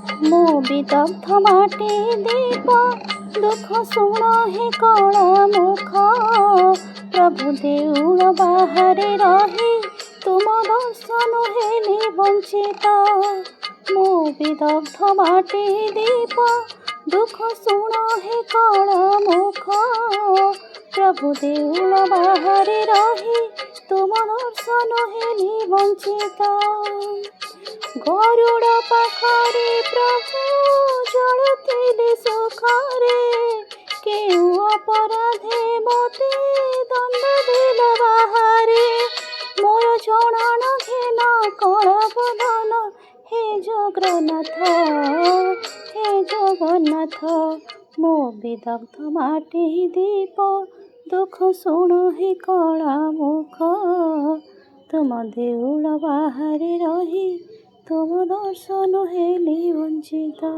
ମୋ ବିଦଗ୍ଧ ମାଟି ଦୀପ ଦୁଃଖ ଶୁଣ ହେ କଳା ମୁଖ। ପ୍ରଭୁ ଦେଉଳ ବାହାରେ ରହି ତୁମ ଦର୍ଶନ ହେଲି ବଞ୍ଚିତ। ମୋ ବିଦଗ୍ଧ ମାଟି ଦୀପ ଦୁଃଖ ଶୁଣ ହେ କଳା ମୁଖ। ପ୍ରଭୁ ଦେଉଳ ବାହାରେ ରହି ତୁମ ଦର୍ଶନ ହେଲି ବଞ୍ଚିତ। ଗରୁଡ଼ ପାଖରେ ପ୍ରଭୁ ଚଳୁଥିଲେ ସୁଖରେ। କେଉଁ ଅପରାଧେ ମୋତେ ଦଣ୍ଡ ଦେଲ ବାହାରେ। ମୋର ଚଳଣ ଘେନ କଳା ବଦନ ହେ ଜଗନ୍ନାଥ, ହେ ଜଗନ୍ନାଥ। ମୋ ବିଦଗ୍ଧ ମାଟି ଦୀପ ଦୁଃଖ ଶୁଣ ହେ କଳା ମୁଖ। ତୁମ ଦେଉଳ ବାହାରେ ରହି ତୁମ ଦର୍ଶନ ହେଲି ବଞ୍ଚିତ।